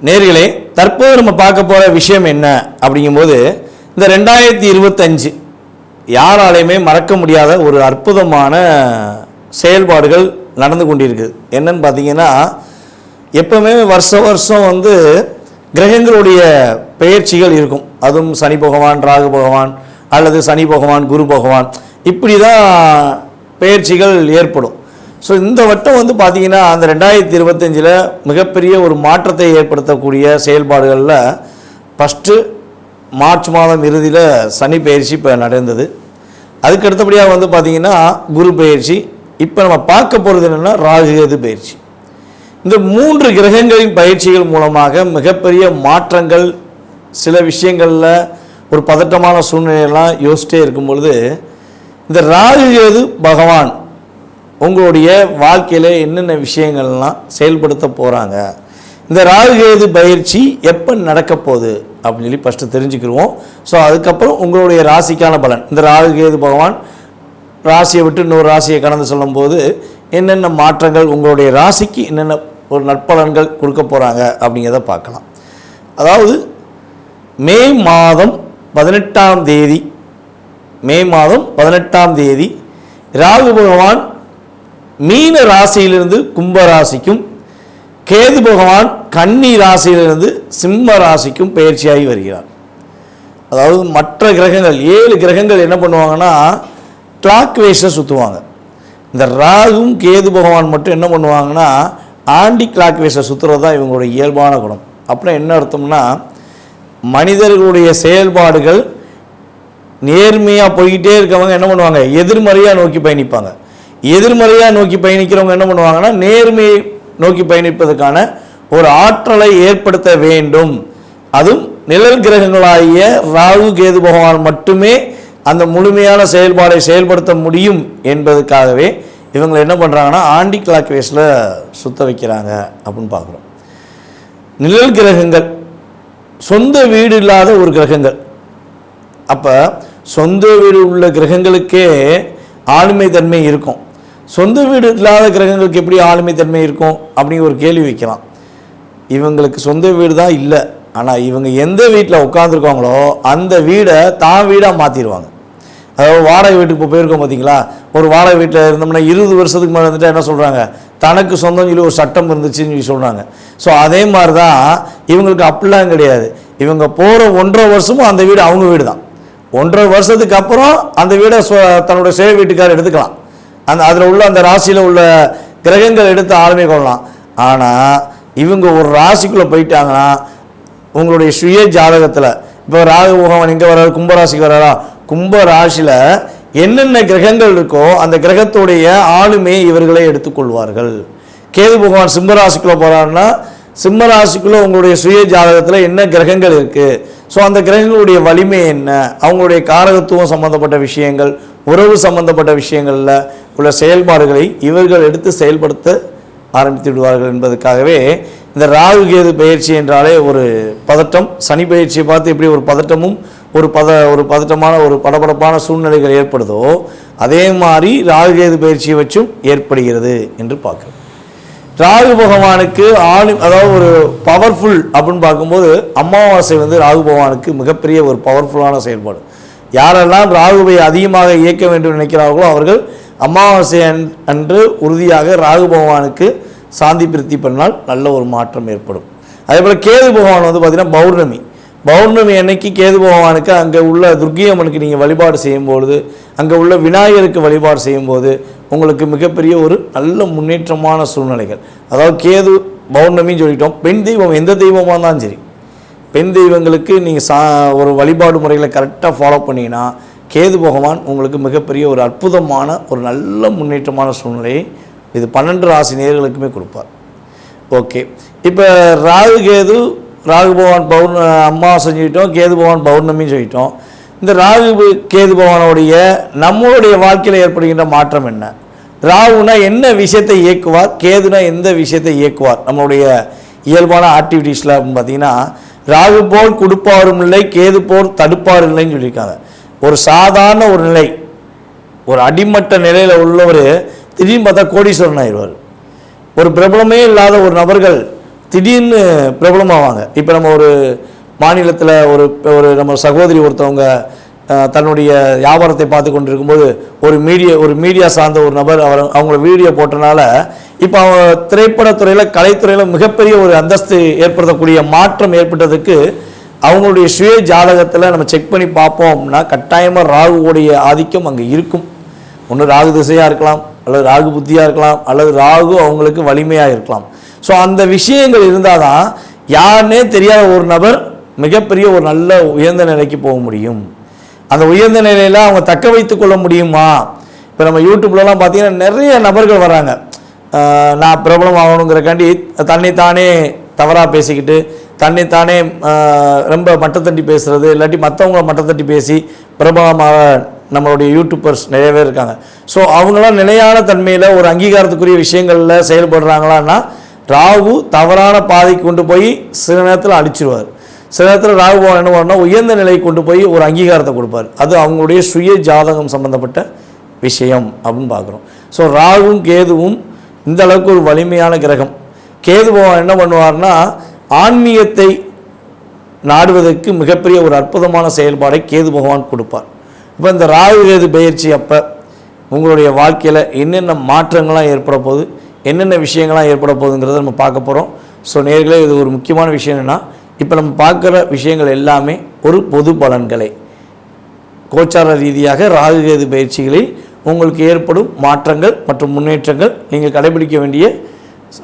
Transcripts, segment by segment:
நேர்களே, தற்போது நம்ம பார்க்க போகிற விஷயம் என்ன அப்படிங்கும்போது, இந்த 2025 யாராலையுமே மறக்க முடியாத ஒரு அற்புதமான செயல்பாடுகள் நடந்து கொண்டிருக்குது. என்னன்னு பார்த்தீங்கன்னா, எப்பவுமே வருஷம் கிரகங்களுடைய பெயர்ச்சிகள் இருக்கும். அதுவும் சனி பகவான், ராகு பகவான், அல்லது சனி பகவான், குரு பகவான், இப்படி தான் பெயர்ச்சிகள் ஏற்படும். ஸோ இந்த வட்டம் பார்த்தீங்கன்னா, அந்த 2025 மிகப்பெரிய ஒரு மாற்றத்தை ஏற்படுத்தக்கூடிய செயல்பாடுகளில் ஃபஸ்ட்டு மார்ச் மாதம் இறுதியில் சனி பயிற்சி இப்போ நடந்தது. அதுக்கு அடுத்தபடியாக பார்த்தீங்கன்னா குரு பயிற்சி. இப்போ நம்ம பார்க்க போகிறது என்னென்னா ராகு கேது பயிற்சி. இந்த 3 கிரகங்களின் பயிற்சிகள் மூலமாக மிகப்பெரிய மாற்றங்கள், சில விஷயங்களில் ஒரு பதட்டமான சூழ்நிலையெல்லாம் யோசிச்சிட்டே இருக்கும் பொழுது, இந்த ராகு கேது பகவான் உங்களுடைய வாழ்க்கையில் என்னென்ன விஷயங்கள்லாம் செயல்படுத்த போகிறாங்க, இந்த ராகு கேது பயிற்சி எப்போ நடக்க போகுது அப்படின்னு சொல்லி ஃபஸ்ட்டு தெரிஞ்சுக்கிடுவோம். ஸோ அதுக்கப்புறம் உங்களுடைய ராசிக்கான பலன், இந்த ராகு கேது பகவான் ராசியை விட்டு இன்னொரு ராசியை கடந்து சொல்லும்போது என்னென்ன மாற்றங்கள், உங்களுடைய ராசிக்கு என்னென்ன ஒரு நற்பலன்கள் கொடுக்க போகிறாங்க அப்படிங்கிறத பார்க்கலாம். அதாவது மே மாதம் 18ஆம் தேதி ராகு பகவான் மீன ராசியிலிருந்து கும்ப ராசிக்கும், கேது பகவான் கன்னி ராசியிலிருந்து சிம்ம ராசிக்கும் பயிற்சியாகி வருகிறார். அதாவது மற்ற கிரகங்கள் 7 கிரகங்கள் என்ன பண்ணுவாங்கன்னா கிளாக் வைஸில் சுற்றுவாங்க. இந்த ராகும் கேது பகவான் மட்டும் என்ன பண்ணுவாங்கன்னா ஆண்டி கிளாக் வைஸில் சுற்றுறது தான் இவங்களுடைய இயல்பான குணம். அப்புறம் என்ன அர்த்தம்னா, மனிதர்களுடைய செயல்பாடுகள் நேர்மையாக போய்கிட்டே இருக்கவங்க என்ன பண்ணுவாங்க, எதிர்மறையாக நோக்கி பயணிப்பாங்க. எதிர்மறையாக நோக்கி பயணிக்கிறவங்க என்ன பண்ணுவாங்கன்னா நேர்மையை நோக்கி பயணிப்பதற்கான ஒரு ஆற்றலை ஏற்படுத்த வேண்டும். அதுவும் நிழல் கிரகங்களாகிய ராகு கேது பகவான் மட்டுமே அந்த முழுமையான செயல்பாடை செயல்படுத்த முடியும் என்பதற்காகவே இவங்க என்ன பண்ணுறாங்கன்னா ஆண்டி கிளாக் வேஸில் சுத்த வைக்கிறாங்க அப்படின்னு பார்க்குறோம். நிழல் கிரகங்கள் சொந்த வீடு இல்லாத ஒரு கிரகங்கள். அப்போ சொந்த வீடு உள்ள கிரகங்களுக்கே ஆளுமை தன்மை இருக்கும். சொந்த வீடு இல்லாத கிரகங்களுக்கு எப்படி ஆளுமை தன்மை இருக்கும் அப்படிங்கிற ஒரு கேள்வி வைக்கலாம். இவங்களுக்கு சொந்த வீடு தான் இல்லை, ஆனால் இவங்க எந்த வீட்டில் உட்காந்துருக்காங்களோ அந்த வீடை தான் வீடாக மாற்றிடுவாங்க. அதாவது வாடகை வீட்டுக்கு இப்போ போயிருக்கோம் பார்த்தீங்களா, ஒரு வாடகை வீட்டில் இருந்தோம்னா 20 வருஷத்துக்கு மேலே வந்துட்டு என்ன சொல்கிறாங்க, தனக்கு சொந்தம் சொல்லி ஒரு சட்டம் இருந்துச்சுன்னு சொல்லி சொல்கிறாங்க. ஸோ அதே மாதிரி தான் இவங்களுக்கு அப்படிலாம் கிடையாது. இவங்க போகிற 1.5 வருஷமும் அந்த வீடு அவங்க வீடு தான். 1.5 வருஷத்துக்கு அப்புறம் அந்த வீடை தன்னுடைய சேவை வீட்டுக்காரர் எடுத்துக்கலாம். அதில் உள்ள அந்த ராசியில் உள்ள கிரகங்கள் எடுத்து ஆளுமை கொள்ளலாம். ஆனால் இவங்க ஒரு ராசிக்குள்ளே போயிட்டாங்கன்னா உங்களுடைய சுய ஜாதகத்தில் இப்போ ராகு பகவான் எங்கே வர்றாரு, கும்பராசிக்கு வர்றாரா, கும்ப ராசியில் என்னென்ன கிரகங்கள் இருக்கோ அந்த கிரகத்துடைய ஆளுமையை இவர்களே எடுத்துக்கொள்வார்கள். கேது பகவான் சிம்மராசிக்குள்ளே போகிறாருன்னா சிம்மராசிக்குள்ளே உங்களுடைய சுய ஜாதகத்தில் என்ன கிரகங்கள் இருக்குது, ஸோ அந்த கிரகங்களுடைய வலிமை என்ன, அவங்களுடைய காரகத்துவம் சம்மந்தப்பட்ட விஷயங்கள், உறவு சம்பந்தப்பட்ட விஷயங்களில் உள்ள செயல்பாடுகளை இவர்கள் எடுத்து செயல்படுத்த ஆரம்பித்து விடுவார்கள் என்பதற்காகவே இந்த ராகு கேது பயிற்சி என்றாலே ஒரு பதட்டம். சனி பயிற்சியை பார்த்து எப்படி ஒரு பதட்டமும் ஒரு பதட்டமான ஒரு படபடப்பான சூழ்நிலைகள் ஏற்படுதோ அதே மாதிரி ராகு கேது பயிற்சியை வச்சும் ஏற்படுகிறது என்று பார்க்குறோம். ராகு பகவானுக்கு அதாவது ஒரு பவர்ஃபுல் அப்படின்னு பார்க்கும்போது அமாவாசை ராகு பகவானுக்கு மிகப்பெரிய ஒரு பவர்ஃபுல்லான செயல்பாடு. யாரெல்லாம் ராகுவை அதிகமாக இயக்க வேண்டும் நினைக்கிறார்களோ அவர்கள் அமாவாசை அன்று உறுதியாக ராகு பகவானுக்கு சாந்தி பிரித்தி பண்ணால் நல்ல ஒரு மாற்றம் ஏற்படும். அதே போல் கேது பகவான் பார்த்திங்கன்னா பௌர்ணமி அன்னைக்கு கேது பகவானுக்கு அங்கே உள்ள துர்க்கியம்மனுக்கு நீங்கள் வழிபாடு செய்யும்பொழுது, அங்கே உள்ள விநாயகருக்கு வழிபாடு செய்யும்போது உங்களுக்கு மிகப்பெரிய ஒரு நல்ல முன்னேற்றமான சூழ்நிலைகள். அதாவது கேது பௌர்ணமின்னு சொல்லிட்டோம். பெண் தெய்வம் எந்த தெய்வமாக இருந்தாலும் சரி, பெண் தெய்வங்களுக்கு நீங்கள் ஒரு வழிபாடு முறைகளை கரெக்டாக ஃபாலோ பண்ணிங்கன்னா கேது பகவான் உங்களுக்கு மிகப்பெரிய ஒரு அற்புதமான ஒரு நல்ல முன்னேற்றமான சூழ்நிலையை இது 12 ராசி நேயர்களுக்குமே கொடுப்பார். ஓகே, இப்போ ராகு பகவான் அமாவாசை சொல்லிட்டோம், கேது பகவான் பௌர்ணமின்னு சொல்லிட்டோம். இந்த ராகு கேது பகவானுடைய நம்மளுடைய வாழ்க்கையில் ஏற்படுகின்ற மாற்றம் என்ன, ராகுனா என்ன விஷயத்தை இயக்குவார், கேதுனா எந்த விஷயத்தை இயக்குவார் நம்மளுடைய இயல்பான ஆக்டிவிட்டீஸில் அப்படின்னு பார்த்தீங்கன்னா, ராகு போல் கொடுப்பாரும் இல்லை, கேது போல் தடுப்பாரும் இல்லைன்னு சொல்லியிருக்காங்க. ஒரு சாதாரண ஒரு நிலை, ஒரு அடிமட்ட நிலையில் உள்ளவர் திடீர்னு பார்த்தா கோடீஸ்வரன் ஆயிடுவார். ஒரு பிரபலமே இல்லாத ஒரு நபர்கள் திடீர்னு பிரபலமாவாங்க. இப்போ நம்ம ஒரு மாநிலத்தில் ஒரு ஒரு நம்ம சகோதரி ஒருத்தவங்க தன்னுடைய வியாபாரத்தை பார்த்து கொண்டு இருக்கும்போது ஒரு மீடியா சார்ந்த ஒரு நபர் அவங்கள வீடியோ போட்டனால இப்போ அவங்க திரைப்படத்துறையில் கலைத்துறையில் மிகப்பெரிய ஒரு அந்தஸ்து ஏற்படுத்தக்கூடிய மாற்றம் ஏற்பட்டதுக்கு அவங்களுடைய சுய ஜாதகத்தில் நம்ம செக் பண்ணி பார்ப்போம் அப்படின்னா கட்டாயமாக ராகுவோடைய ஆதிக்கம் அங்கே இருக்கும். ஒன்று ராகு திசையாக இருக்கலாம், அல்லது ராகு புத்தியாக இருக்கலாம், அல்லது ராகு அவங்களுக்கு வலிமையாக இருக்கலாம். ஸோ அந்த விஷயங்கள் இருந்தால் தான் யாருன்னே தெரியாத ஒரு நபர் மிகப்பெரிய ஒரு நல்ல உயர்ந்த நிலைக்கு போக முடியும். அந்த உயர்ந்த நிலையில் அவங்க தக்க வைத்து கொள்ள முடியுமா? இப்போ நம்ம யூடியூப்லலாம் பார்த்தீங்கன்னா நிறைய நபர்கள் வராங்க, நான் பிரபலம் ஆகணுங்கிறக்காண்டி தன்னைத்தானே தவறாக பேசிக்கிட்டு தன்னைத்தானே ரொம்ப மட்டத்தட்டி பேசுகிறது, இல்லாட்டி மற்றவங்கள மட்டத்தட்டி பேசி பிரபலமாக நம்மளுடைய யூடியூபர்ஸ் நிறைய பேர் இருக்காங்க. ஸோ அவங்களாம் நிலையான தன்மையில் ஒரு அங்கீகாரத்துக்குரிய விஷயங்களில் செயல்படுறாங்களான்னா ராகு தவறான பாதைக்கு கொண்டு போய் சில நேரத்தில் அழிச்சிருவார். சில நேரத்தில் ராகு பகவான் என்ன பண்ணால் உயர்ந்த நிலைக்கு கொண்டு போய் ஒரு அங்கீகாரத்தை கொடுப்பார். அது அவங்களுடைய சுய ஜாதகம் சம்பந்தப்பட்ட விஷயம் அப்படின்னு பார்க்குறோம். ஸோ ராகுவும் கேதுவும் இந்த அளவுக்கு ஒரு வலிமையான கிரகம். கேது பகவான் என்ன பண்ணுவார்னா ஆன்மீகத்தை நாடுவதற்கு மிகப்பெரிய ஒரு அற்புதமான செயல்பாடை கேது பகவான் கொடுப்பார். இப்போ இந்த ராகு கேது பயிற்சி அப்போ உங்களுடைய வாழ்க்கையில் என்னென்ன மாற்றங்கள்லாம் ஏற்பட போகுது, என்னென்ன விஷயங்கள்லாம் ஏற்பட போகுதுங்கிறத நம்ம பார்க்க போகிறோம். ஸோ நேர்களே, இது ஒரு முக்கியமான விஷயம் என்னென்னா, இப்போ நம்ம பார்க்குற விஷயங்கள் எல்லாமே ஒரு பொது பலன்களை கோச்சார ரீதியாக ராகு கேது பயிற்சிகளில் உங்களுக்கு ஏற்படும் மாற்றங்கள் மற்றும் முன்னேற்றங்கள் நீங்கள் கடைபிடிக்க வேண்டிய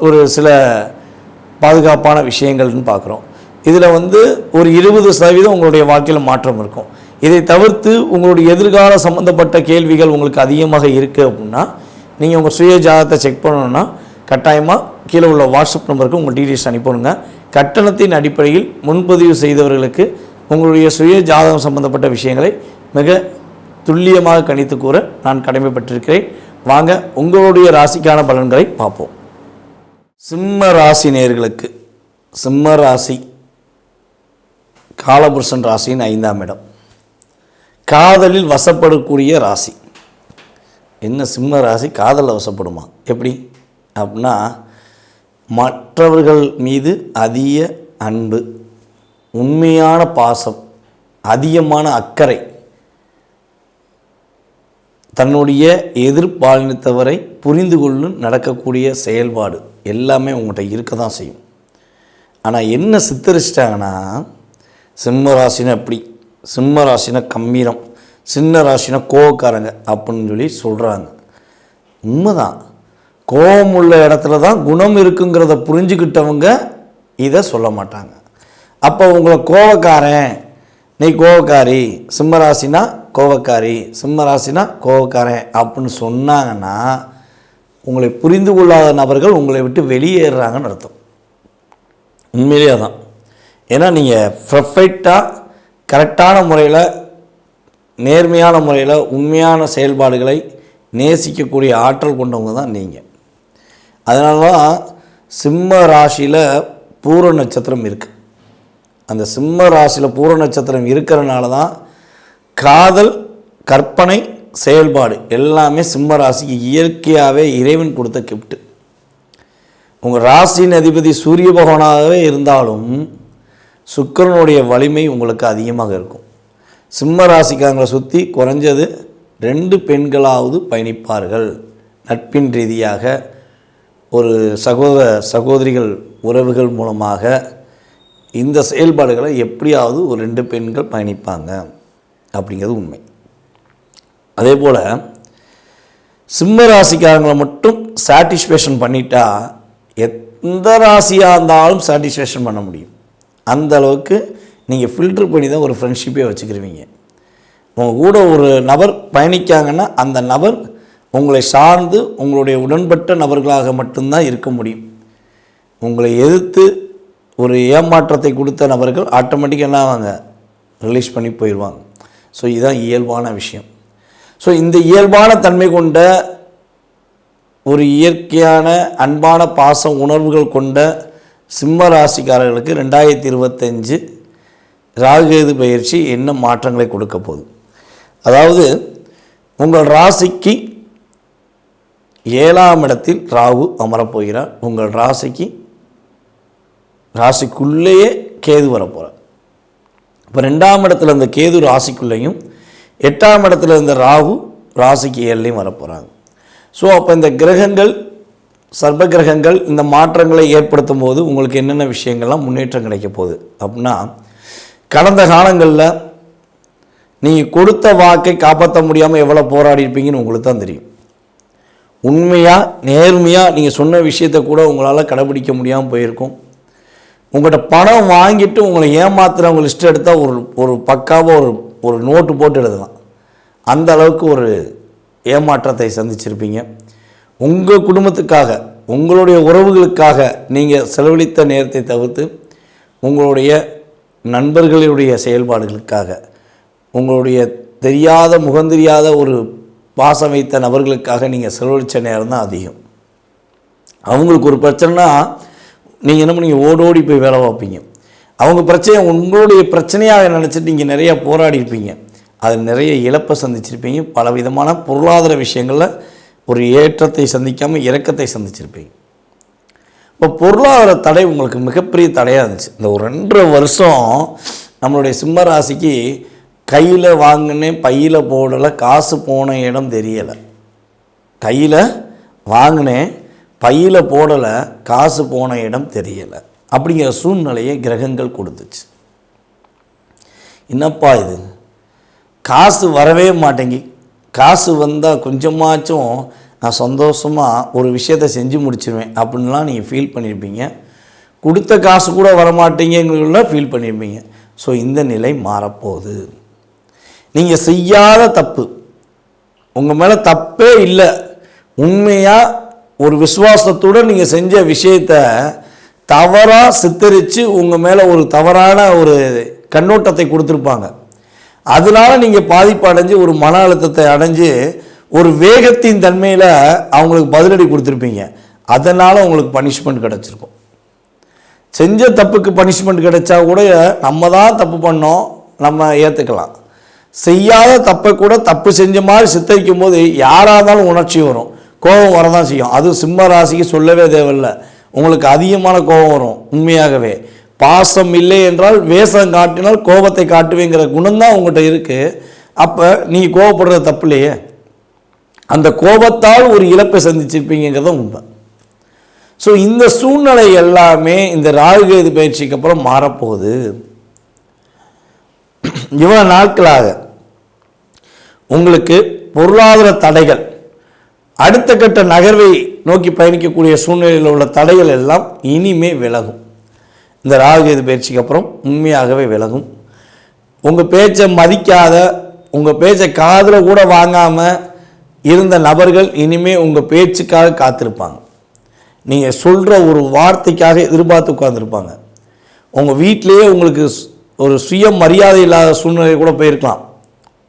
ஒரு சில பாதுகாப்பான விஷயங்கள்னு பார்க்குறோம். இதில் ஒரு 20% உங்களுடைய வாழ்க்கையில் மாற்றம் இருக்கும். இதை தவிர்த்து உங்களுடைய எதிர்கால சம்மந்தப்பட்ட கேள்விகள் உங்களுக்கு அதிகமாக இருக்குது அப்படின்னா நீங்கள் உங்கள் சுய ஜாதகத்தை செக் பண்ணணுன்னா கட்டாயமாக கீழே உள்ள வாட்ஸ்அப் நம்பருக்கு உங்கள் டீட்டெயில்ஸ் அனுப்பணுங்க. கட்டணத்தின் அடிப்படையில் முன்பதிவு செய்தவர்களுக்கு உங்களுடைய சுய ஜாதகம் சம்பந்தப்பட்ட விஷயங்களை மிக துல்லியமாக கணித்து கூற நான் கடமைப்பட்டிருக்கிறேன். வாங்க உங்களுடைய ராசிக்கான பலன்களை பார்ப்போம். சிம்ம ராசி நேயர்களுக்கு, சிம்ம ராசி காலபுருஷன் ராசியின் 5ஆம் இடம், காதலில் வசப்படக்கூடிய ராசி. என்ன சிம்ம ராசி காதலில் வசப்படுமா? எப்படி அப்படின்னா, மற்றவர்கள் மீது அதிக அன்பு, உண்மையான பாசம், அதிகமான அக்கறை, தன்னுடைய எதிர்பாலினத்தவரை புரிந்து கொள்ளும் நடக்கக்கூடிய செயல்பாடு எல்லாமே உங்கள்கிட்ட இருக்க தான் செய்யும். ஆனால் என்ன சித்தரிச்சிட்டாங்கன்னா, சிம்ம ராசினா எப்படி, சிம்ம ராசினா கம்பீரம், சின்ன ராசினா கோவக்காரங்க அப்படின்னு சொல்லி சொல்கிறாங்க. உண்மைதான், கோபம் உள்ள இடத்துல தான் குணம் இருக்குங்கிறத புரிஞ்சுக்கிட்டவங்க இதை சொல்ல மாட்டாங்க. அப்போ உங்களை கோவக்காரன், நீ கோவக்காரி, சிம்மராசினா கோவக்காரி, சிம்மராசினா கோவக்காரன் அப்படின்னு சொன்னாங்கன்னா உங்களை புரிந்து கொள்ளாத நபர்கள் உங்களை விட்டு வெளியேறுறாங்கன்னு அர்த்தம். உண்மையிலே தான். ஏன்னா நீங்கள் பர்ஃபெக்டாக கரெக்டான முறையில், நேர்மையான முறையில், உண்மையான செயல்பாடுகளை நேசிக்கக்கூடிய ஆற்றல் கொண்டவங்க தான் நீங்கள். அதனால தான் சிம்ம ராசியில் பூர நட்சத்திரம் இருக்குது. அந்த சிம்ம ராசியில் பூர நட்சத்திரம் இருக்கிறனால தான் காதல், கற்பனை, செயல்பாடு எல்லாமே சிம்ம ராசிக்கு இயற்கையாகவே இறைவன் கொடுத்த கிஃப்ட்டு. உங்கள் ராசியின் அதிபதி சூரிய பகவானாகவே இருந்தாலும் சுக்கிரனுடைய வலிமை உங்களுக்கு அதிகமாக இருக்கும். சிம்ம ராசிக்காரங்களை சுற்றி குறைஞ்சது 2 பெண்களாவது பயணிப்பார்கள். நட்பின் ரீதியாக ஒரு சகோதரிகள் உறவுகள் மூலமாக இந்த செயல்பாடுகளை எப்படியாவது ஒரு 2 பெண்கள் பயணிப்பாங்க அப்படிங்கிறது உண்மை. அதே போல் சிம்ம ராசிக்காரங்களை மட்டும் சாட்டிஸ்ஃபேக்ஷன் பண்ணிட்டா எந்த ராசியாக இருந்தாலும் சாட்டிஸ்ஃபேக்ஷன் பண்ண முடியும். அந்த அளவுக்கு நீங்கள் ஃபில்ட்ரு பண்ணி தான் ஒரு ஃப்ரெண்ட்ஷிப்பே வச்சுக்கிருவீங்க. உங்கள் கூட ஒரு நபர் பயணிக்காங்கன்னா அந்த நபர் உங்களை சார்ந்து உங்களுடைய உடன்பட்ட நபர்களாக மட்டும்தான் இருக்க முடியும். உங்களை எதிர்த்து ஒரு ஏமாற்றத்தை கொடுத்த நபர்கள் ஆட்டோமேட்டிக்காக என்ன ஆவாங்க, ரிலீஸ் பண்ணி போயிடுவாங்க. ஸோ இதுதான் இயல்பான விஷயம். ஸோ இந்த இயல்பான தன்மை கொண்ட ஒரு இயற்கையான அன்பான பாசம் உணர்வுகள் கொண்ட சிம்ம ராசிக்காரர்களுக்கு 2025 ராகுகேது பயிற்சி என்ன மாற்றங்களை கொடுக்க போகுது? அதாவது உங்கள் ராசிக்கு 7ஆம் இடத்தில் ராகு அமரப்போகிறார். உங்கள் ராசிக்கு ராசிக்குள்ளேயே கேது வரப்போகிறார். இப்போ 2ஆம் இடத்துல இந்த கேது ராசிக்குள்ளேயும் 8ஆம் இடத்துல இருந்த ராகு ராசிக்கு 7லையும் வரப்போகிறாங்க. ஸோ அப்போ இந்த கிரகங்கள் சர்ப கிரகங்கள் இந்த மாற்றங்களை ஏற்படுத்தும் போது உங்களுக்கு என்னென்ன விஷயங்கள்லாம் முன்னேற்றம் கிடைக்க போகுது அப்படின்னா, கடந்த காலங்களில் நீங்கள் கொடுத்த வாக்கை காப்பாற்ற முடியாமல் எவ்வளோ போராடி இருப்பீங்கன்னு உங்களுக்கு தான் தெரியும். உண்மையாக நேர்மையாக நீங்கள் சொன்ன விஷயத்தை கூட உங்களால் கடைபிடிக்க முடியாமல் போயிருக்கும். உங்கள்கிட்ட பணம் வாங்கிட்டு உங்களை ஏமாத்துறவங்க லிஸ்ட் எடுத்தால் ஒரு பக்காவாக ஒரு நோட்டு போட்டு எழுதலாம். அந்த அளவுக்கு ஒரு ஏமாற்றத்தை சந்திச்சிருப்பீங்க. உங்கள் குடும்பத்துக்காக உங்களுடைய உறவுகளுக்காக நீங்கள் செலவழித்த நேரத்தை தவிர்த்து உங்களுடைய நண்பர்களுடைய செயல்பாடுகளுக்காக உங்களுடைய தெரியாத முகந்தெரியாத ஒரு பாசம் வைத்த நபர்களுக்காக நீங்கள் செலவழித்த நேரம் தான் அதிகம். அவங்களுக்கு ஒரு பிரச்சனைனா நீங்கள் என்ன பண்ணீங்க, ஓடோடி போய் வேலை பார்ப்பீங்க. அவங்க பிரச்சனையை உங்களுடைய பிரச்சனையாக நினச்சிட்டு நீங்கள் நிறையா போராடி இருப்பீங்க. அதில் நிறைய இழப்பை சந்திச்சிருப்பீங்க. பல விதமான பொருளாதார விஷயங்களில் ஒரு ஏற்றத்தை சந்திக்காமல் இறக்கத்தை சந்திச்சிருப்பீங்க. இப்போ பொருளாதார தடை உங்களுக்கு மிகப்பெரிய தடையாக இருந்துச்சு. இந்த ஒரு 2.5 வருஷம் நம்மளுடைய சிம்ம ராசிக்கு கையில் வாங்கினேன் பையில் போடலை, காசு போன இடம் தெரியலை. கையில் வாங்கினேன் பையில் போடலை, காசு போன இடம் தெரியலை அப்படிங்கிற சூழ்நிலையை கிரகங்கள் கொடுத்துச்சு. என்னப்பா இது, காசு வரவே மாட்டேங்கி, காசு வந்தால் கொஞ்சமாச்சும் நான் சந்தோஷமாக ஒரு விஷயத்தை செஞ்சு முடிச்சிருவேன் அப்படின்லாம் நீங்கள் ஃபீல் பண்ணியிருப்பீங்க. கொடுத்த காசு கூட வரமாட்டேங்கிறதுல ஃபீல் பண்ணியிருப்பீங்க. ஸோ இந்த நிலை மாறப்போகுது. நீங்கள் செய்யாத தப்பு, உங்கள் மேலே தப்பே இல்லை, உண்மையாக ஒரு விசுவாசத்தோடு நீங்கள் செஞ்ச விஷயத்தை தவறாக சித்தரித்து உங்கள் மேலே ஒரு தவறான ஒரு கண்ணோட்டத்தை கொடுத்துருப்பாங்க. அதனால் நீங்கள் பாதிப்பு அடைஞ்சு ஒரு மன அழுத்தத்தை அடைஞ்சு ஒரு வேகத்தின் தன்மையில் அவங்களுக்கு பதிலடி கொடுத்துருப்பீங்க. அதனால் உங்களுக்கு பனிஷ்மெண்ட் கிடச்சிருக்கும். செஞ்ச தப்புக்கு பனிஷ்மெண்ட் கிடைச்சா கூட நம்ம தான் தப்பு பண்ணோம், நம்ம ஏற்றுக்கலாம். செய்யாத தப்பை கூட தப்பு செஞ்ச மாதிரி சித்தரிக்கும் போது யாராக இருந்தாலும் உணர்ச்சி வரும், கோபம் வரதான் செய்யும். அது சிம்ம ராசிக்கு சொல்லவே தேவையில்லை, உங்களுக்கு அதிகமான கோபம் வரும். உண்மையாகவே பாசம் இல்லை என்றால் வேஷம் காட்டினால் கோபத்தை காட்டுவேங்கிற குணம்தான் உங்கள்கிட்ட இருக்குது. அப்போ நீங்கள் கோபப்படுறது தப்பு இல்லையே, அந்த கோபத்தால் ஒரு இழப்பை சந்திச்சிருப்பீங்கிறத உண்மை. ஸோ இந்த சூழ்நிலை எல்லாமே இந்த ராகுகேது பயிற்சிக்கு அப்புறம் மாறப்போகுது. இவ்வளோ நாட்களாக உங்களுக்கு பொருளாதார தடைகள், அடுத்த கட்ட நகர்வை நோக்கி பயணிக்கக்கூடிய சூழ்நிலையில் உள்ள தடைகள் எல்லாம் இனிமே விலகும். இந்த ராகுகேது பயிற்சிக்கு அப்புறம் உண்மையாகவே விலகும். உங்கள் பேச்சை மதிக்காத, உங்கள் பேச்சை காதில் கூட வாங்காமல் இருந்த நபர்கள் இனிமேல் உங்கள் பேச்சுக்காக காத்திருப்பாங்க. நீங்கள் சொல்கிற ஒரு வார்த்தைக்காக எதிர்பார்த்து உட்காந்துருப்பாங்க. உங்கள் வீட்டிலேயே உங்களுக்கு ஒரு சுய மரியாதை இல்லாத சூழ்நிலை கூட போயிருக்கலாம்.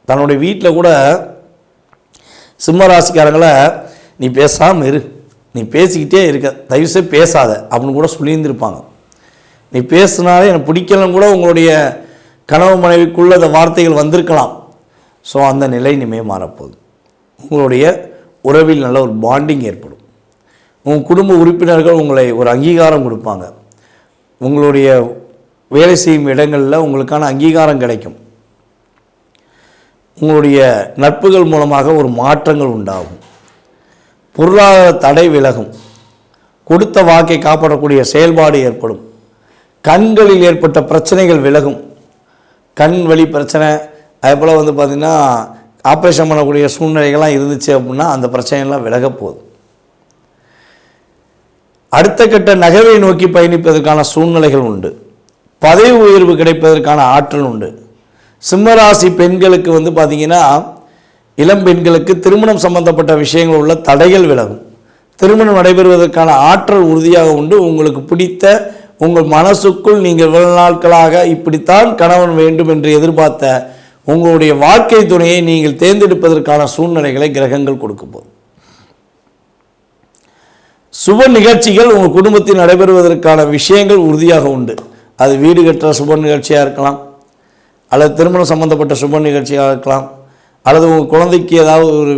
தன்னுடைய வீட்டில் கூட சிம்ம ராசிக்காரங்களை நீ பேசாமல் இரு, நீ பேசிக்கிட்டே இருக்க, தயவுசெய்து பேசாத அப்படின்னு கூட சொல்லியிருந்திருப்பாங்க. நீ பேசுனாலே எனக்கு பிடிக்கலன்னு கூட உங்களுடைய கனவு மனைவிக்குள்ள அந்த வார்த்தைகள் வந்திருக்கலாம். ஸோ அந்த நிலை இனிமேல் மாறப்போகுது. உங்களுடைய உறவில் நல்ல ஒரு பாண்டிங் ஏற்படும். உங்கள் குடும்ப உறுப்பினர்கள் உங்களை ஒரு அங்கீகாரம் கொடுப்பாங்க. உங்களுடைய வேலை செய்யும் இடங்களில் உங்களுக்கான அங்கீகாரம் கிடைக்கும். உங்களுடைய நட்புகள் மூலமாக ஒரு மாற்றங்கள் உண்டாகும். பொருளாதார தடை விலகும். கொடுத்த வாக்கை காப்பாற்றக்கூடிய செயல்பாடு ஏற்படும். கண்களில் ஏற்பட்ட பிரச்சனைகள் விலகும். கண் வலி பிரச்சனை, அதே போல் பார்த்திங்கன்னா ஆப்ரேஷன் பண்ணக்கூடிய சூழ்நிலைகள்லாம் இருந்துச்சு அப்படின்னா அந்த பிரச்சனைகள்லாம் விலக போகுது. அடுத்த கட்ட நகர்வை நோக்கி பயணிப்பதற்கான சூழ்நிலைகள் உண்டு. பதவி உயர்வு கிடைப்பதற்கான ஆற்றல் உண்டு. சிம்மராசி பெண்களுக்கு பார்த்திங்கன்னா இளம் பெண்களுக்கு திருமணம் சம்பந்தப்பட்ட விஷயங்கள் உள்ள தடைகள் விலகும். திருமணம் நடைபெறுவதற்கான ஆற்றல் உறுதியாக உண்டு. உங்களுக்கு பிடித்த உங்கள் மனசுக்குள் நீங்கள் இவ்வளவு நாட்களாக இப்படித்தான் கணவன் வேண்டும் என்று எதிர்பார்த்த உங்களுடைய வாழ்க்கை துணையை நீங்கள் தேர்ந்தெடுப்பதற்கான சூழ்நிலைகளை கிரகங்கள் கொடுக்கும் போது சுப நிகழ்ச்சிகள் உங்கள் குடும்பத்தில் நடைபெறுவதற்கான விஷயங்கள் உறுதியாக உண்டு. அது வீடு கட்டுற சுப நிகழ்ச்சியாக இருக்கலாம், அல்லது திருமணம் சம்பந்தப்பட்ட சுப நிகழ்ச்சியாக இருக்கலாம், அல்லது உங்கள் குழந்தைக்கு ஏதாவது ஒரு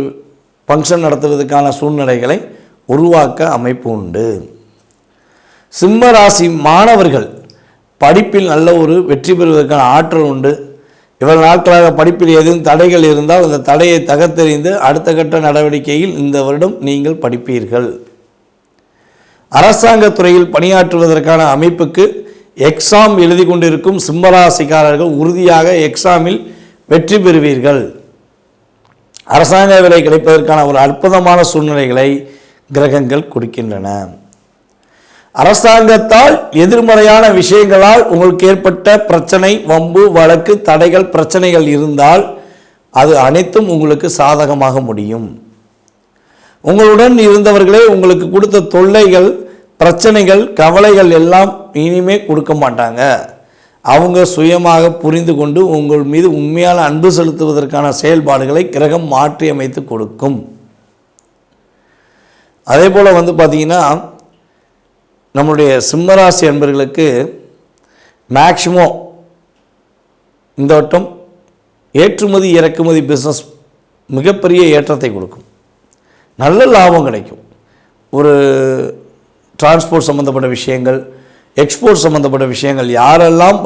ஃபங்க்ஷன் நடத்துவதற்கான சூழ்நிலைகளை உருவாக்க அமைப்பு உண்டு. சிம்ம ராசி மாணவர்கள் படிப்பில் நல்ல ஒரு வெற்றி பெறுவதற்கான ஆற்றல் உண்டு. இவ்வளவு நாட்களாக படிப்பில் எதுவும் தடைகள் இருந்தால் அந்த தடையை தகர்த்தெறிந்து அடுத்த கட்ட நடவடிக்கையில் இந்த வருடம் நீங்கள் படிப்பீர்கள். அரசாங்க துறையில் பணியாற்றுவதற்கான அமைப்புக்கு எக்ஸாம் எழுதி கொண்டிருக்கும் சிம்மராசிக்காரர்கள் உறுதியாக எக்ஸாமில் வெற்றி பெறுவீர்கள். அரசாங்க வேலை கிடைப்பதற்கான ஒரு அற்புதமான சூழ்நிலைகளை கிரகங்கள் கொடுக்கின்றன. அரசாங்கத்தால் எதிர்மறையான விஷயங்களால் உங்களுக்கு ஏற்பட்ட பிரச்சனை, வம்பு, வழக்கு, தடைகள், பிரச்சனைகள் இருந்தால் அது அனைத்தும் உங்களுக்கு சாதகமாக முடியும். உங்களுடன் இருந்தவர்களே உங்களுக்கு கொடுத்த தொல்லைகள், பிரச்சனைகள், கவலைகள் எல்லாம் இனிமே கொடுக்க மாட்டாங்க. அவங்க சுயமாக புரிந்து கொண்டு உங்கள் மீது உண்மையான அன்பு செலுத்துவதற்கான செயல்பாடுகளை கிரகம் மாற்றி அமைத்து கொடுக்கும். அதே போல் பார்த்தீங்கன்னா நம்மளுடைய சிம்மராசி அன்பர்களுக்கு மேக்சிமம் இந்த வட்டம் ஏற்றுமதி இறக்குமதி பிஸ்னஸ் மிகப்பெரிய ஏற்றத்தை கொடுக்கும். நல்ல லாபம் கிடைக்கும். ஒரு டிரான்ஸ்போர்ட் சம்மந்தப்பட்ட விஷயங்கள், எக்ஸ்போர்ட் சம்மந்தப்பட்ட விஷயங்கள் யாரெல்லாம்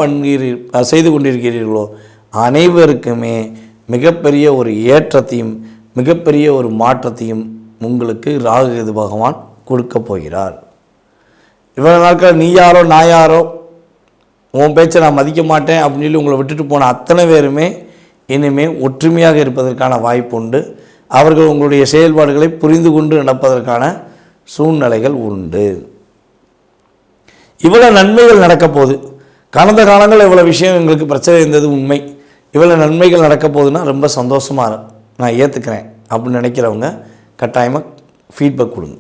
செய்து கொண்டிருக்கிறீர்களோ அனைவருக்குமே மிகப்பெரிய ஒரு ஏற்றத்தையும் மிகப்பெரிய ஒரு மாற்றத்தையும் உங்களுக்கு ராகு கேது பகவான் கொடுக்க போகிறார். இவ்வளவு நாட்கள் நீ யாரோ நான் யாரோ, உன் பேச்சை நான் மதிக்க மாட்டேன் அப்படின்னு சொல்லி உங்களை விட்டுட்டு போன அத்தனை பேருமே இனிமேல் ஒற்றுமையாக இருப்பதற்கான வாய்ப்பு உண்டு. அவர்கள் உங்களுடைய செயல்பாடுகளை புரிந்து கொண்டு நடப்பதற்கான சூழ்நிலைகள் உண்டு. இவ்வளோ நன்மைகள் நடக்க போகுது. கடந்த காலங்களில் இவ்வளோ விஷயம் எங்களுக்கு பிரச்சனை இருந்தது உண்மை. இவ்வளோ நன்மைகள் நடக்க போகுதுன்னா ரொம்ப சந்தோஷமாக நான் ஏற்றுக்கிறேன் அப்படின்னு நினைக்கிறவங்க கட்டாயமாக ஃபீட்பேக் கொடுங்க.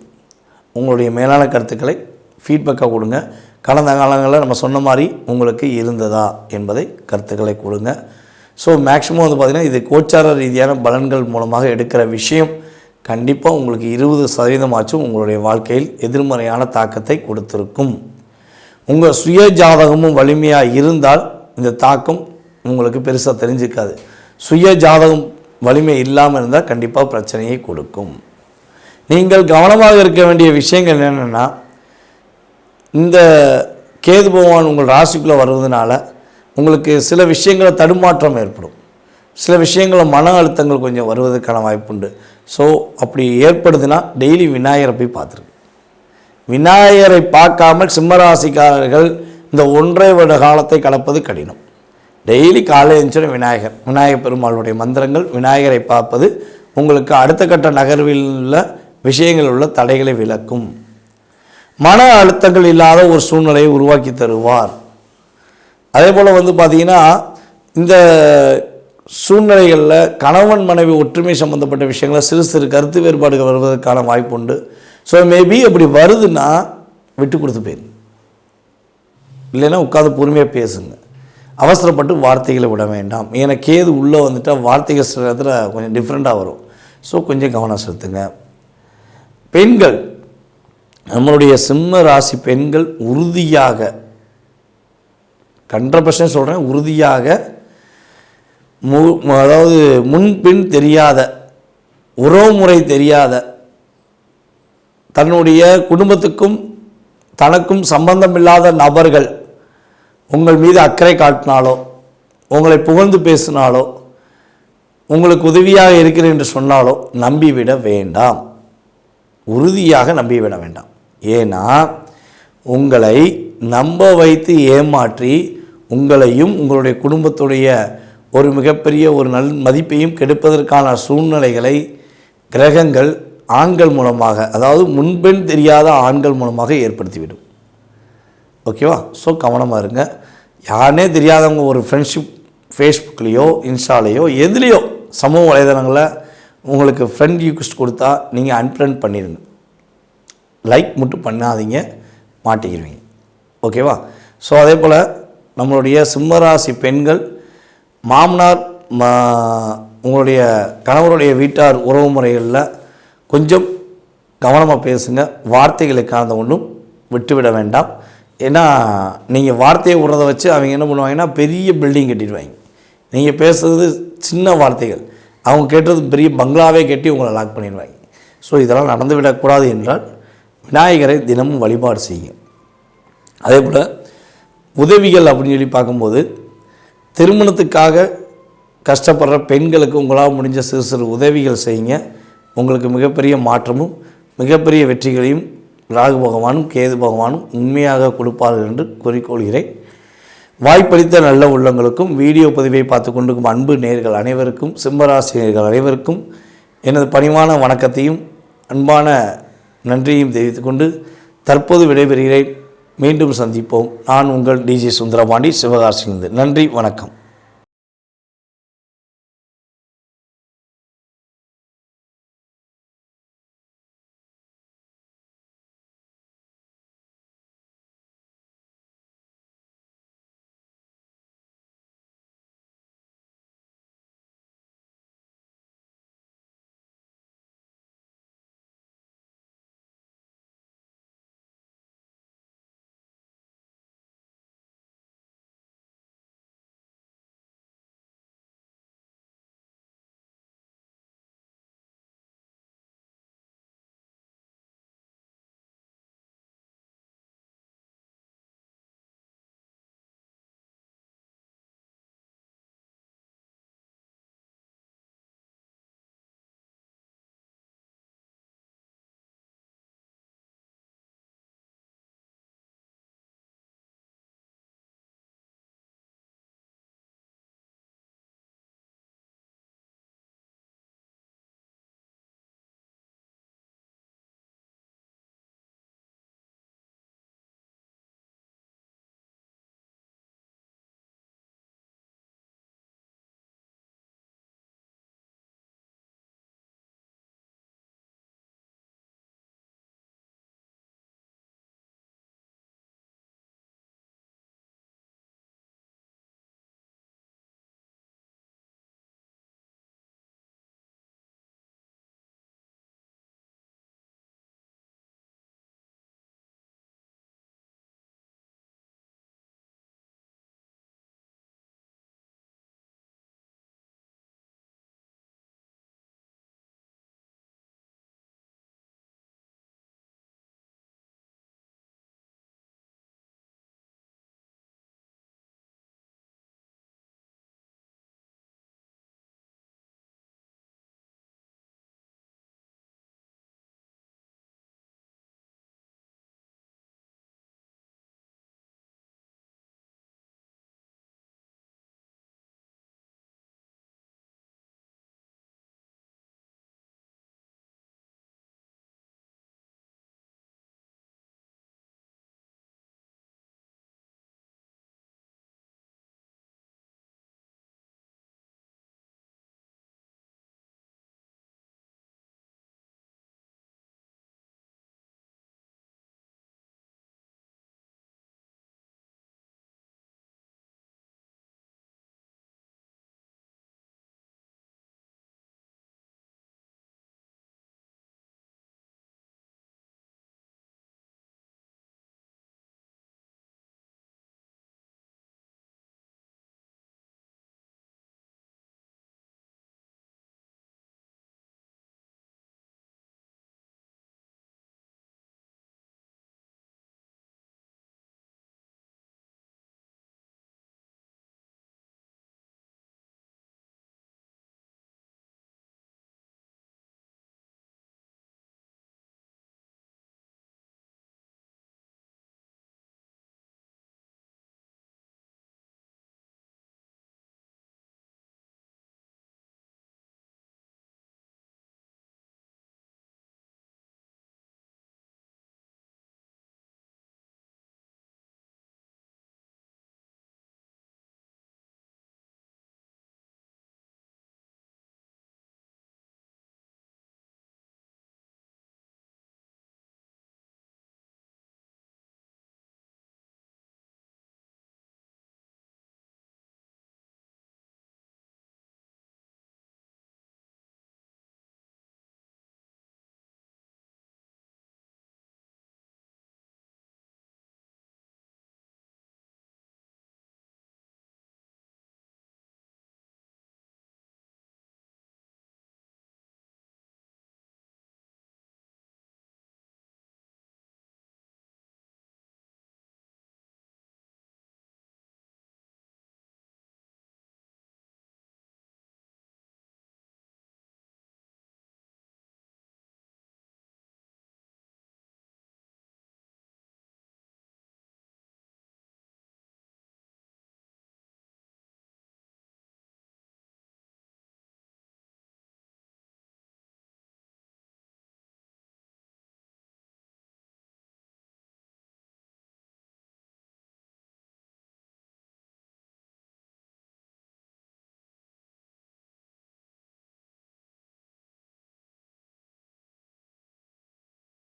உங்களுடைய மேலான கருத்துக்களை ஃபீட்பேக்காக கொடுங்க. கடந்த காலங்களில் நம்ம சொன்ன மாதிரி உங்களுக்கு இருந்ததா என்பதை கருத்துக்களை கொடுங்க. ஸோ மேக்ஸிமம் பார்த்திங்கன்னா இது கோச்சார ரீதியான பலன்கள் மூலமாக எடுக்கிற விஷயம் கண்டிப்பாக உங்களுக்கு 20% உங்களுடைய வாழ்க்கையில் எதிர்மறையான தாக்கத்தை கொடுத்துருக்கும். உங்கள் சுய ஜாதகமும் வலிமையாக இருந்தால் இந்த தாக்கம் உங்களுக்கு பெருசாக தெரிஞ்சிக்காது. சுய ஜாதகம் வலிமை இல்லாமல் இருந்தால் கண்டிப்பாக பிரச்சனையை கொடுக்கும். நீங்கள் கவனமாக இருக்க வேண்டிய விஷயங்கள் என்னென்னா, இந்த கேது பகவான் உங்கள் ராசிக்குள்ளே வருவதனால உங்களுக்கு சில விஷயங்களில் தடுமாற்றம் ஏற்படும். சில விஷயங்களில் மன அழுத்தங்கள் கொஞ்சம் வருவதற்கான வாய்ப்புண்டு. ஸோ அப்படி ஏற்படுதுன்னா டெய்லி விநாயகரை போய் பார்த்துருக்கு. விநாயகரை பார்க்காமல் சிம்மராசிக்காரர்கள் இந்த 1.5 வருட காலத்தை கடப்பது கடினம். டெய்லி காலையில் எழுந்துச்சுன்னா விநாயகர் பெருமாளுடைய மந்திரங்கள், விநாயகரை பார்ப்பது உங்களுக்கு அடுத்த கட்ட நகர்வில் உள்ள விஷயங்கள் உள்ள தடைகளை விலக்கும். மன அழுத்தங்கள் இல்லாத ஒரு சூழ்நிலையை உருவாக்கி தருவார். அதே போல் பார்த்திங்கன்னா இந்த சூழ்நிலைகளில் கணவன் மனைவி ஒற்றுமை சம்மந்தப்பட்ட விஷயங்களில் சிறு சிறு கருத்து வேறுபாடுகள் வருவதற்கான வாய்ப்பு உண்டு. ஸோ மேபி அப்படி வருதுன்னா விட்டு கொடுத்து போயிருங்க. இல்லைன்னா உட்காந்து பொறுமையாக பேசுங்க. அவசரப்பட்டு வார்த்தைகளை விட வேண்டாம். ஏன்னா கேது உள்ளே வந்துட்டால் வார்த்தைகள் சில இடத்துல கொஞ்சம் டிஃப்ரெண்ட்டாக வரும். ஸோ கொஞ்சம் கவனம் செலுத்துங்க. பெண்கள், நம்மளுடைய சிம்ம ராசி பெண்கள் உறுதியாக 100% சொல்கிறேன், உறுதியாக அதாவது முன்பின் தெரியாத, உறவுமுறை தெரியாத, தன்னுடைய குடும்பத்துக்கும் தனக்கும் சம்பந்தமில்லாத நபர்கள் உங்கள் மீது அக்கறை காட்டினாலோ, உங்களை புகழ்ந்து பேசினாலோ, உங்களுக்கு உதவியாக இருக்கிறேன் என்று சொன்னாலோ நம்பிவிட வேண்டாம். உறுதியாக நம்பிவிட வேண்டாம். ஏன்னா உங்களை நம்ப வைத்து ஏமாற்றி உங்களையும் உங்களுடைய குடும்பத்துடைய ஒரு மிகப்பெரிய ஒரு மதிப்பையும் கெடுப்பதற்கான சூழ்நிலைகளை கிரகங்கள் ஆண்கள் மூலமாக, அதாவது முன்பெண் தெரியாத ஆண்கள் மூலமாக ஏற்படுத்திவிடும். ஓகேவா? ஸோ கவனமாக இருங்க. யாருனே தெரியாதவங்க ஒரு ஃப்ரெண்ட்ஷிப் ஃபேஸ்புக்லேயோ இன்ஸ்டாலேயோ எதுலேயோ சமூக வலைதளங்களில் உங்களுக்கு ஃப்ரெண்ட் ரிக்வெஸ்ட் கொடுத்தா நீங்கள் அன்ஃப்ரெண்ட் பண்ணிடுங்க. லைக் மட்டும் பண்ணாதீங்க, மாட்டிக்கிடுவீங்க. ஓகேவா? ஸோ அதே போல் நம்மளுடைய சிம்மராசி பெண்கள் மாமனார் உங்களுடைய கணவருடைய வீட்டார் உறவு முறைகளில் கொஞ்சம் கவனமாக பேசுங்க. வார்த்தைகளுக்கான ஒன்றும் விட்டுவிட வேண்டாம். ஏன்னா நீங்கள் வார்த்தையை விடுறத வச்சு அவங்க என்ன பண்ணுவாங்கன்னா பெரிய பில்டிங் கட்டிடுவாங்க. நீங்கள் பேசுகிறது சின்ன வார்த்தைகள், அவங்க கேட்டது பெரிய பங்களாவே கட்டி உங்களை லாக் பண்ணிடுவாங்க. ஸோ இதெல்லாம் நடந்துவிடக்கூடாது என்றால் விநாயகரை தினமும் வழிபாடு செய்யுங்க. அதே போல் உதவிகள் அப்படின்னு சொல்லி பார்க்கும்போது, திருமணத்துக்காக கஷ்டப்படுற பெண்களுக்கு உங்களால் முடிஞ்ச சிறு சிறு உதவிகள் செய்யுங்க. உங்களுக்கு மிகப்பெரிய மாற்றமும் மிகப்பெரிய வெற்றிகளையும் ராகு பகவானும் கேது பகவானும் உண்மையாக கொடுப்பார்கள் என்று கூறிக்கொள்கிறேன். வாய்ப்பளித்த நல்ல உள்ளங்களுக்கும் வீடியோ பதிவை பார்த்து கொண்டிருக்கும் அன்பு நேயர்கள் அனைவருக்கும், சிம்மராசி நேயர்கள் அனைவருக்கும் எனது பணிவான வணக்கத்தையும் அன்பான நன்றியையும் தெரிவித்துக்கொண்டு தற்போது விடைபெறுகிறேன். மீண்டும் சந்திப்போம். நான் உங்கள் டிஜே சுந்தரபாண்டி, சிவகாசியிலிருந்து. நன்றி, வணக்கம்.